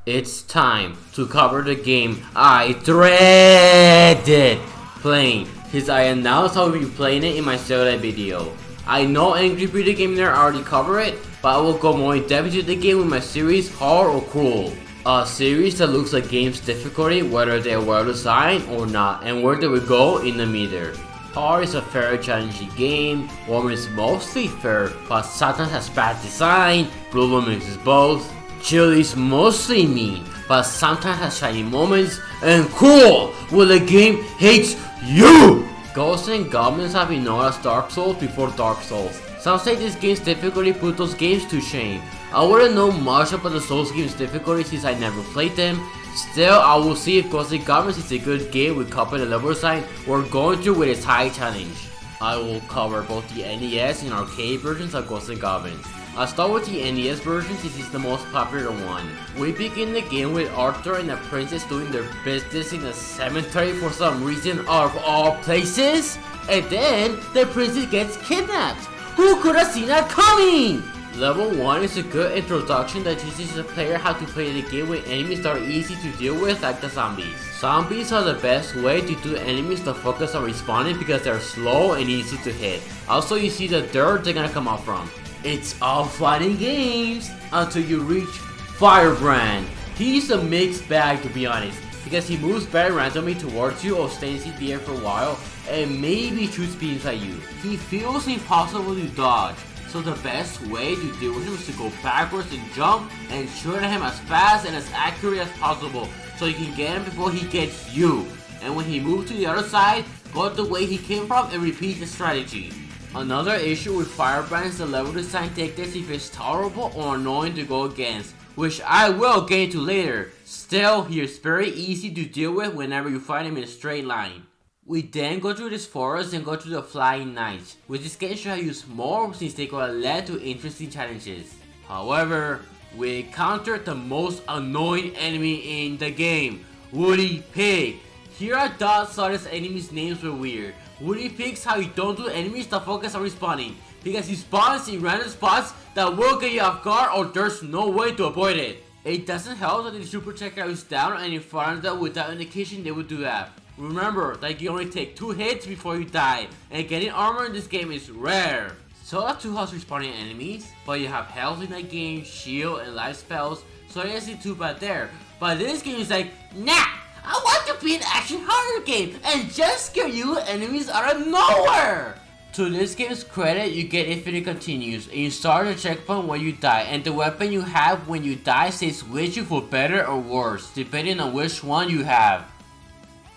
It's time to cover the game I dreaded playing, since I announced I will be playing it in my Zelda video. I know Angry Video Game Nerd already covered it, but I will go more in depth into the game with my series Hard or Cruel. A series that looks at games' difficulty, whether they are well designed or not, and where they will go in the meter. Hard is a fairly challenging game, Warm is mostly fair, but sometimes has bad design, Blue mixes both. Chill is mostly mean, but sometimes has shiny moments, and Cruel, where the game hates you! Ghosts and Goblins have been known as Dark Souls before Dark Souls. Some say this game's difficulty put those games to shame. I wouldn't know much about the Souls game's difficulty since I never played them. Still, I will see if Ghosts and Goblins is a good game with copying the level design we're going through with its high challenge. I will cover both the NES and arcade versions of Ghosts and Goblins. I'll start with the NES version since it's the most popular one. We begin the game with Arthur and the princess doing their business in a cemetery for some reason of all places, and then the princess gets kidnapped. Who could have seen that coming? Level 1 is a good introduction that teaches the player how to play the game with enemies that are easy to deal with, like the zombies. Zombies are the best way to do enemies to focus on respawning because they're slow and easy to hit. Also, you see the dirt they're gonna come out from. It's all fun and games until you reach Firebrand. He's a mixed bag, to be honest, because he moves very randomly towards you or stays in the air for a while and maybe shoots beams at you. He feels impossible to dodge, so the best way to deal with him is to go backwards and jump and shoot at him as fast and as accurate as possible so you can get him before he gets you. And when he moves to the other side, go the way he came from and repeat the strategy. Another issue with Firebrand is the level design dictates if it's tolerable or annoying to go against, which I will get into later. Still, he is very easy to deal with whenever you find him in a straight line. We then go through this forest and go through the Flying Knights, which this game should have used more since they could have led to interesting challenges. However, we encountered the most annoying enemy in the game, Woody Pig. Here I thought some of this enemy's names were weird. Woody Pig's how you don't do enemies that focus on respawning, because he spawns in random spots that will get you off guard or there's no way to avoid it. It doesn't help that the super projectile is down and in front of them without indication they would do that. Remember that you only take 2 hits before you die, and getting armor in this game is rare. Zelda 2 has respawning enemies, but you have health in that game, shield and life spells, so it isn't too bad there. But this game is like, nah! I want to be an action horror game and just scare you enemies out of nowhere! To this game's credit, you get infinite continues, and you start a checkpoint when you die, and the weapon you have when you die stays with you for better or worse, depending on which one you have.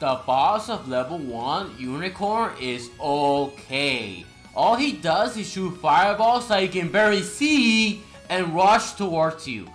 The boss of level 1, Unicorn, is okay. All he does is shoot fireballs that you can barely see and rush towards you.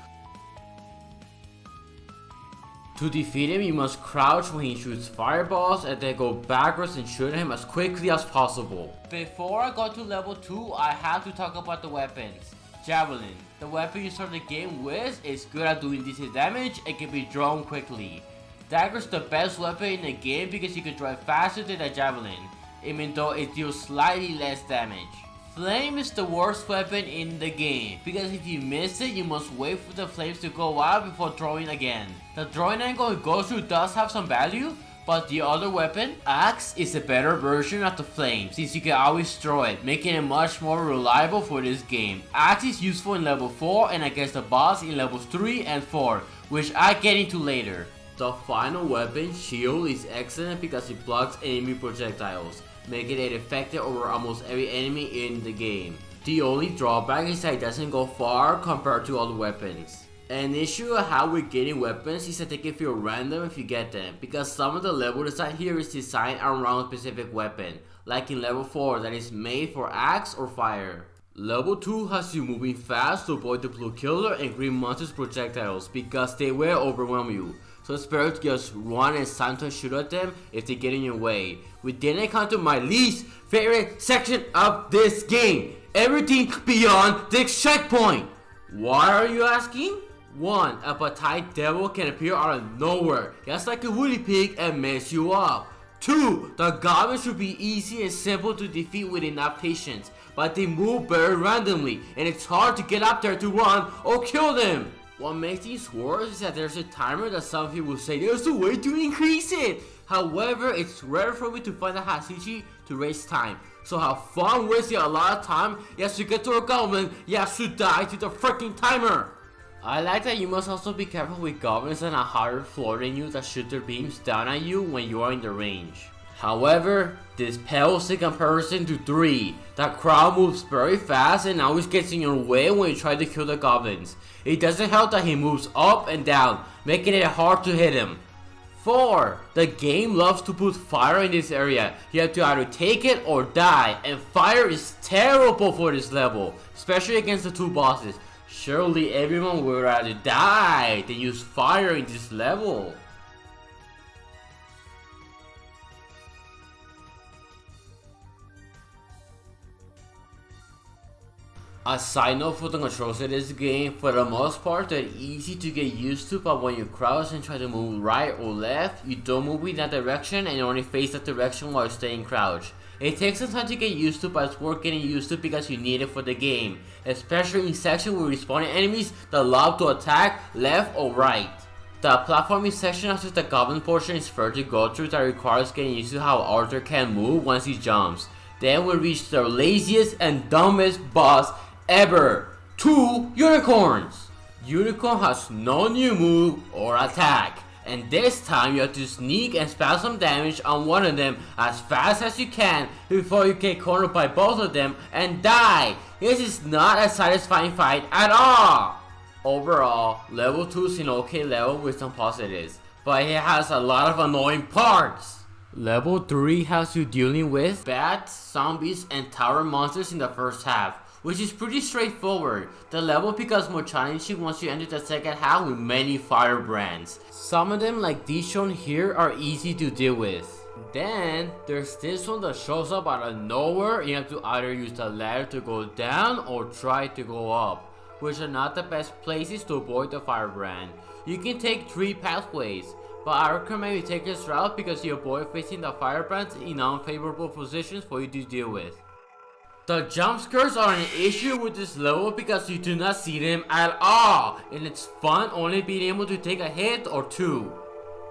To defeat him, you must crouch when he shoots fireballs and then go backwards and shoot him as quickly as possible. Before I go to level 2, I have to talk about the weapons. Javelin. The weapon you start the game with is good at doing decent damage and can be drawn quickly. Dagger's the best weapon in the game because you can drive faster than a javelin, even though it deals slightly less damage. Flame is the worst weapon in the game, because if you miss it, you must wait for the flames to go out before throwing again. The throwing angle it goes through does have some value, but the other weapon, Axe, is a better version of the flame, since you can always throw it, making it much more reliable for this game. Axe is useful in level 4 and against the boss in levels 3 and 4, which I get into later. The final weapon, Shield, is excellent because it blocks enemy projectiles, making it effective over almost every enemy in the game. The only drawback is that it doesn't go far compared to other weapons. An issue of how we're getting weapons is that they can feel random if you get them, because some of the level design here is designed around a specific weapon, like in level 4 that is made for axe or fire. Level 2 has you moving fast to avoid the blue killer and green monsters projectiles because they will overwhelm you. So it's better to just run and sometimes shoot at them if they get in your way. We then encounter my least favorite section of this game. Everything beyond the checkpoint. Why are you asking? 1. A Bataille devil can appear out of nowhere, just like a Woody Pig, and mess you up. 2. The goblins should be easy and simple to defeat with enough patience, but they move very randomly, and it's hard to get up there to run or kill them. What makes these worse is that there's a timer that some people say there's a way to increase it. However, it's rare for me to find a Hasichi to raise time. So have fun wasting a lot of time. Yes, to get to a goblin, yes, to die to the freaking timer. I like that you must also be careful with goblins on a higher floor than you that shoot their beams down at you when you are in the range. However, this pales in comparison to 3. That crowd moves very fast and always gets in your way when you try to kill the goblins. It doesn't help that he moves up and down, making it hard to hit him. 4. The game loves to put fire in this area. You have to either take it or die, and fire is terrible for this level, especially against the 2 bosses. Surely everyone would rather die than use fire in this level. A side note for the controls of this game, for the most part they're easy to get used to, but when you crouch and try to move right or left, you don't move in that direction and you only face that direction while staying crouched. It takes some time to get used to, but it's worth getting used to because you need it for the game, especially in sections where respawning enemies that love to attack left or right. The platforming section after the goblin portion is further to go through that requires getting used to how Arthur can move once he jumps. Then we reach the laziest and dumbest boss ever, 2 unicorns. Unicorn has no new move or attack, and this time you have to sneak and spam some damage on one of them as fast as you can before you get cornered by both of them and die. This is not a satisfying fight at all. Overall, level 2 is an okay level with some positives, but it has a lot of annoying parts. Level 3 has you dealing with bats, zombies, and tower monsters in the first half, which is pretty straightforward. The level becomes more challenging once you enter the second half with many firebrands. Some of them, like these shown here, are easy to deal with. Then there's this one that shows up out of nowhere and you have to either use the ladder to go down or try to go up, which are not the best places to avoid the firebrand. You can take 3 pathways, but I recommend you take this route because you avoid facing the firebrands in unfavorable positions for you to deal with. The jump scares are an issue with this level because you do not see them at all, and it's fun only being able to take a hit or 2.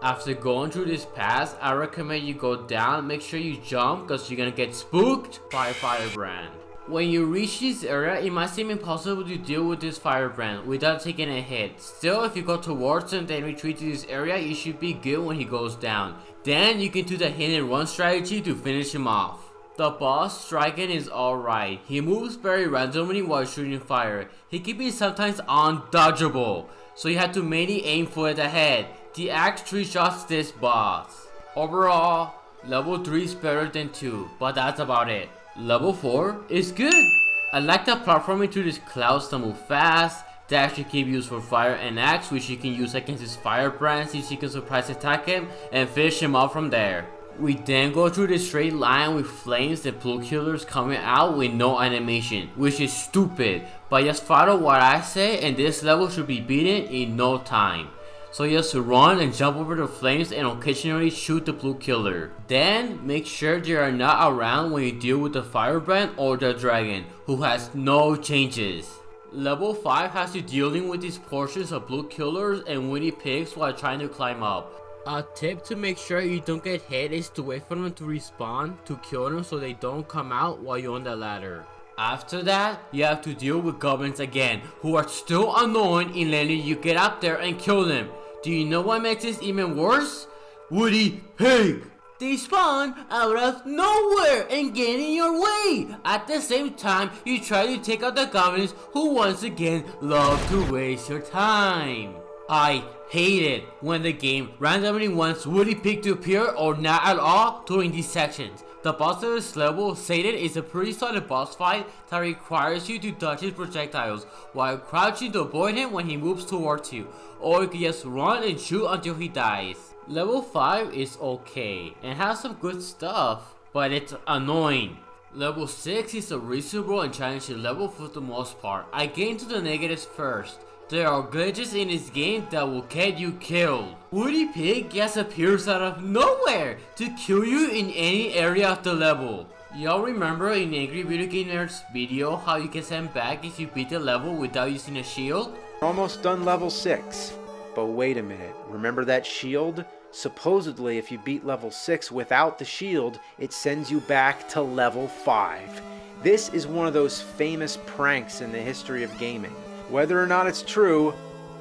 After going through this pass, I recommend you go down, make sure you jump because you're gonna get spooked by a firebrand. When you reach this area, it might seem impossible to deal with this firebrand without taking a hit. Still, if you go towards him then retreat to this area, you should be good when he goes down. Then you can do the hit and run strategy to finish him off. The boss Striken is alright. He moves very randomly while shooting fire. He can be sometimes undodgeable, so you have to mainly aim for the head. The axe 3 shots this boss. Overall, level 3 is better than 2, but that's about it. Level 4 is good. I like the platforming through these clouds that move fast. Dash you can use for fire and axe, which you can use against his firebrand since you can surprise attack him and finish him off from there. We then go through this straight line with flames and blue killers coming out with no animation, which is stupid, but just follow what I say and this level should be beaten in no time. So just run and jump over the flames and occasionally shoot the blue killer. Then make sure they are not around when you deal with the firebrand or the dragon, who has no changes. Level 5 has you dealing with these portions of blue killers and winnie pigs while trying to climb up. A tip to make sure you don't get hit is to wait for them to respawn to kill them so they don't come out while you're on the ladder. After that, you have to deal with goblins again, who are still annoying in letting you get up there and kill them. Do you know what makes this even worse? Woody Pig! They spawn out of nowhere and get in your way. At the same time, you try to take out the goblins who once again love to waste your time. I hate it when the game randomly wants Woody Pig to appear or not at all during these sections. The boss of this level, Satan, is a pretty solid boss fight that requires you to dodge his projectiles while crouching to avoid him when he moves towards you, or you can just run and shoot until he dies. Level 5 is okay and has some good stuff, but it's annoying. Level 6 is a reasonable and challenging level for the most part. I get into the negatives first. There are glitches in this game that will get you killed. Woody Pig just appears out of nowhere to kill you in any area of the level. Y'all remember in Angry Video Game Nerd's video how you can send back if you beat the level without using a shield? Almost done level 6. But wait a minute, remember that shield? Supposedly, if you beat level 6 without the shield, it sends you back to level 5. This is one of those famous pranks in the history of gaming. Whether or not it's true,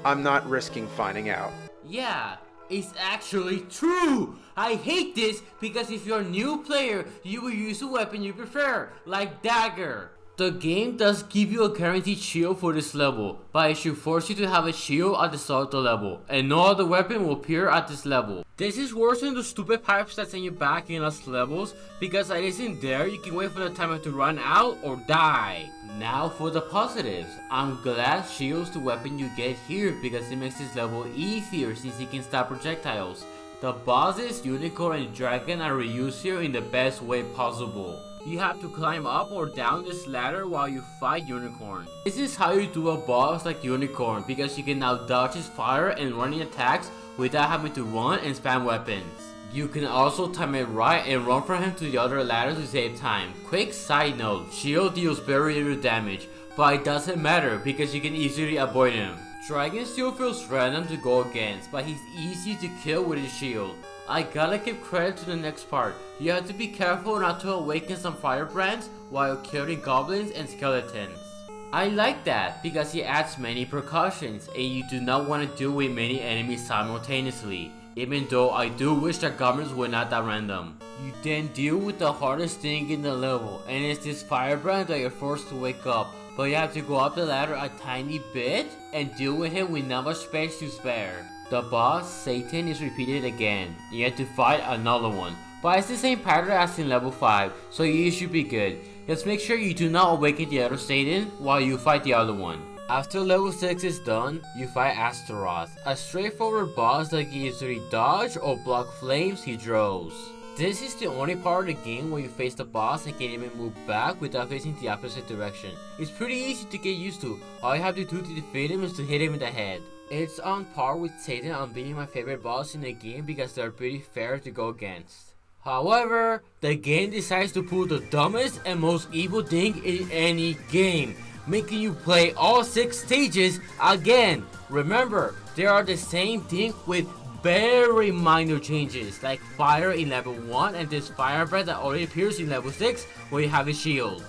I'm not risking finding out. Yeah, it's actually true! I hate this because if you're a new player, you will use a weapon you prefer, like dagger. The game does give you a guaranteed shield for this level, but it should force you to have a shield at the start of the level, and no other weapon will appear at this level. This is worse than the stupid pipes that send you back in last levels, because at least in there you can wait for the timer to run out or die. Now for the positives. I'm glad shield's the weapon you get here because it makes this level easier since you can stop projectiles. The bosses, unicorn and dragon are reused here in the best way possible. You have to climb up or down this ladder while you fight unicorn. This is how you do a boss like unicorn because you can now dodge his fire and running attacks without having to run and spam weapons. You can also time it right and run from him to the other ladder to save time. Quick side note, shield deals very little damage, but it doesn't matter because you can easily avoid him. Dragon still feels random to go against, but he's easy to kill with his shield. I gotta give credit to the next part. You have to be careful not to awaken some firebrands while killing goblins and skeletons. I like that because it adds many precautions and you do not want to deal with many enemies simultaneously. Even though I do wish that goblins were not that random. You then deal with the hardest thing in the level, and it's this firebrand that you're forced to wake up. But you have to go up the ladder a tiny bit and deal with him with not much space to spare. The boss, Satan, is repeated again. You have to fight another one. But it's the same pattern as in level 5, so you should be good. Just make sure you do not awaken the other Satan while you fight the other one. After level 6 is done, you fight Astaroth, a straightforward boss that can easily dodge or block flames he throws. This is the only part of the game where you face the boss and can even move back without facing the opposite direction. It's pretty easy to get used to. All you have to do to defeat him is to hit him in the head. It's on par with Satan on being my favorite boss in the game because they're pretty fair to go against. However, the game decides to pull the dumbest and most evil thing in any game, making you play all 6 stages again. Remember, they are the same thing with very minor changes, like fire in level 1 and this firebrand that only appears in level 6 where you have a shield.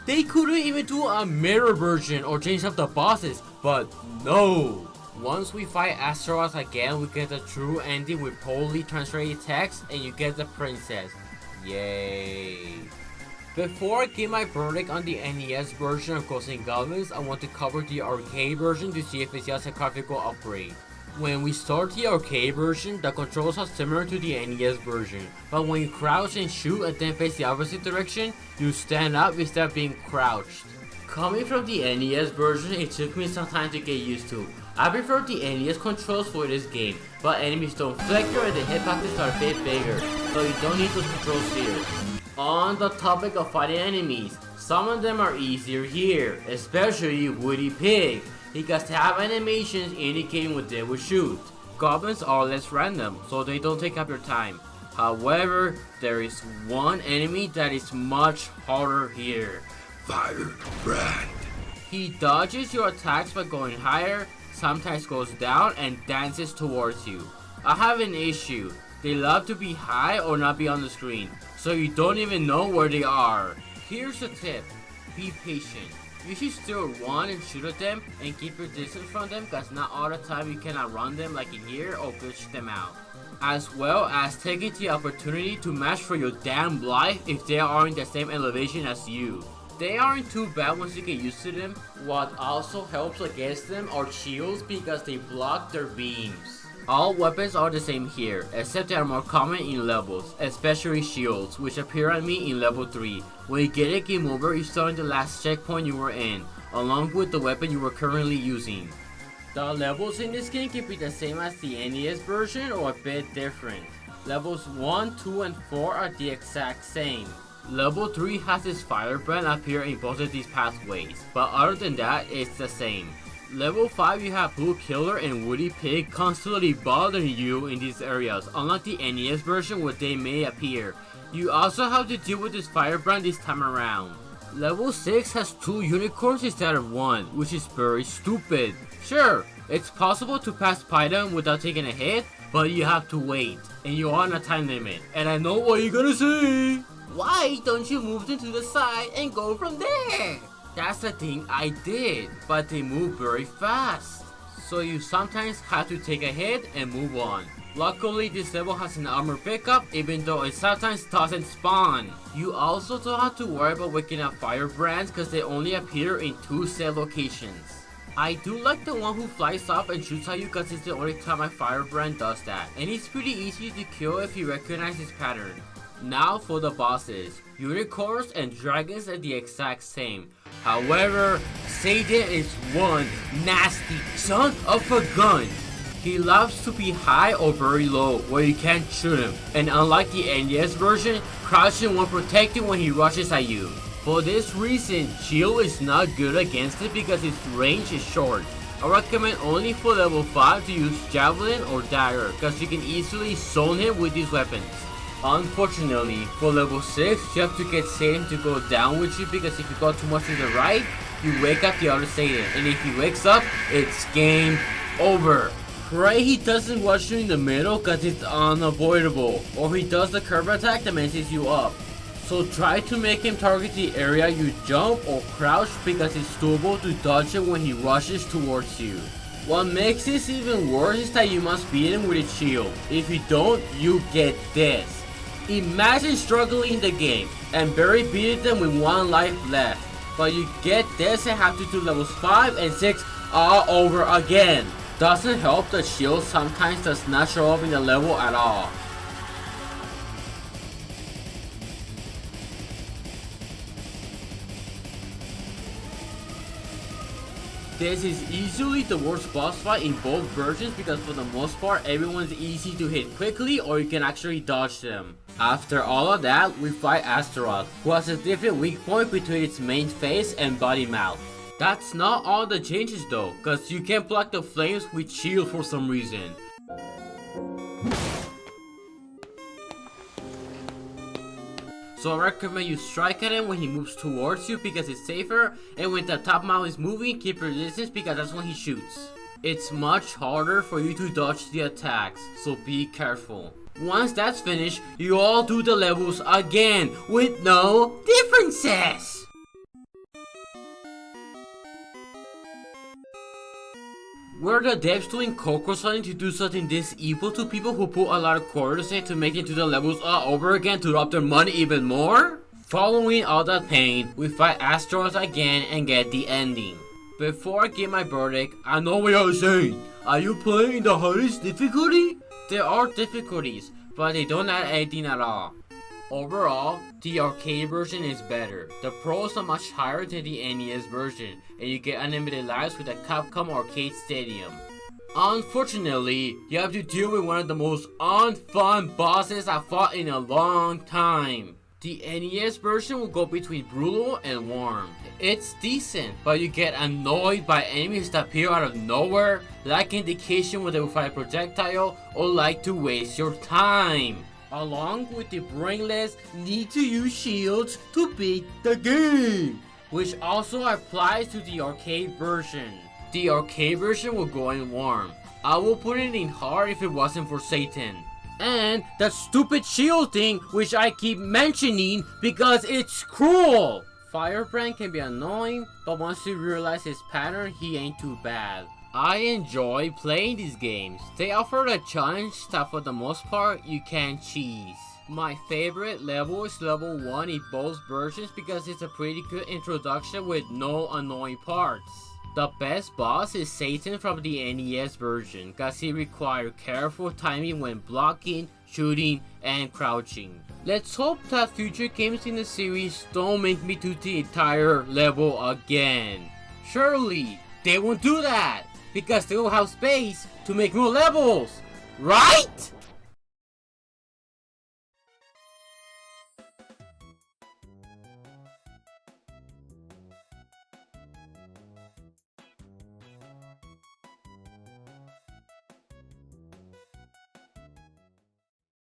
They couldn't even do a mirror version or change up the bosses, but no. Once we fight Astaroth again, we get the true ending with poorly translated text and you get the princess. Yay. Before I give my verdict on the NES version of Ghosts and Goblins, I want to cover the arcade version to see if it's just a graphical upgrade. When we start the arcade version, the controls are similar to the NES version, but when you crouch and shoot and then face the opposite direction, you stand up instead of being crouched. Coming from the NES version, it took me some time to get used to. I prefer the NES controls for this game, but enemies don't flicker and the hitboxes are a bit bigger, so you don't need those controls here. On the topic of fighting enemies, some of them are easier here, especially Woody Pig. He gets to have animations indicating what they will shoot. Goblins are less random, so they don't take up your time. However, there is one enemy that is much harder here. Firebrand. He dodges your attacks by going higher, sometimes goes down and dances towards you. I have an issue. They love to be high or not be on the screen, so you don't even know where they are. Here's a tip. Be patient. You should still run and shoot at them and keep your distance from them because not all the time you can outrun them like in here or glitch them out. As well as taking the opportunity to match for your damn life if they are in the same elevation as you. They aren't too bad once you get used to them. What also helps against them are shields because they block their beams. All weapons are the same here, except they are more common in levels, especially shields, which appear on me in level 3. When you get a game over, you start in the last checkpoint you were in, along with the weapon you were currently using. The levels in this game can be the same as the NES version or a bit different. Levels 1, 2, and 4 are the exact same. Level 3 has its firebrand appear in both of these pathways, but other than that, it's the same. Level 5 you have Blue Killer and Woody Pig constantly bothering you in these areas, unlike the NES version where they may appear. You also have to deal with this firebrand this time around. Level 6 has 2 unicorns instead of 1, which is very stupid. Sure, it's possible to pass Python without taking a hit, but you have to wait, and you're on a time limit. And I know what you're gonna say. Why don't you move them to the side and go from there? That's the thing I did, but they move very fast. So you sometimes have to take a hit and move on. Luckily, this level has an armor pickup, even though it sometimes doesn't spawn. You also don't have to worry about waking up firebrands because they only appear in 2 set locations. I do like the one who flies up and shoots at you because it's the only time my firebrand does that, and it's pretty easy to kill if you recognize his pattern. Now for the bosses. Unicorns and dragons are the exact same. However, Satan is one nasty son of a gun. He loves to be high or very low where you can't shoot him, and unlike the NES version, crouching won't protect you when he rushes at you. For this reason, shield is not good against it because its range is short. I recommend only for level 5 to use javelin or dagger because you can easily zone him with these weapons. Unfortunately, for level 6, you have to get Satan to go down with you because if you go too much to the right, you wake up the other Satan, and if he wakes up, it's game over. Pray he doesn't rush you in the middle because it's unavoidable, or he does the curve attack that messes you up. So try to make him target the area you jump or crouch because it's doable to dodge it when he rushes towards you. What makes this even worse is that you must beat him with a shield. If you don't, you get this. Imagine struggling in the game and barely beating them with 1 life left, but you get this and have to do levels 5 and 6 all over again. Doesn't help that shield sometimes does not show up in the level at all. This is easily the worst boss fight in both versions because for the most part everyone's easy to hit quickly or you can actually dodge them. After all of that, we fight Astaroth, who has a different weak point between its main face and body mouth. That's not all the changes though, cause you can block the flames with shield for some reason. So I recommend you strike at him when he moves towards you because it's safer, and when the top mount is moving, keep your distance because that's when he shoots. It's much harder for you to dodge the attacks, so be careful. Once that's finished, you all do the levels again with no differences! Were the devs doing coke or something to do something this evil to people who put a lot of quarters in to make it to the levels all over again to rob their money even more? Following all that pain, we fight Astaroth again and get the ending. Before I give my verdict, I know what you're saying. Are you playing the hardest difficulty? There are difficulties, but they don't add anything at all. Overall, the arcade version is better. The pros are much higher than the NES version, and you get unlimited lives with the Capcom Arcade Stadium. Unfortunately, you have to deal with one of the most unfun bosses I've fought in a long time. The NES version will go between brutal and warm. It's decent, but you get annoyed by enemies that appear out of nowhere, lack indication when they will fire a projectile, or like to waste your time. Along with the brainless need to use shields to beat the game, which also applies to the arcade version. The arcade version will go in warm. I will put it in hard if it wasn't for Satan. And that stupid shield thing which I keep mentioning because it's cruel. Firebrand can be annoying, but once you realize his pattern, he ain't too bad. I enjoy playing these games. They offer a challenge that for the most part you can cheese. My favorite level is level 1 in both versions because it's a pretty good introduction with no annoying parts. The best boss is Satan from the NES version because he requires careful timing when blocking, shooting, and crouching. Let's hope that future games in the series don't make me do the entire level again. Surely they won't do that, because they will have space to make more levels, right?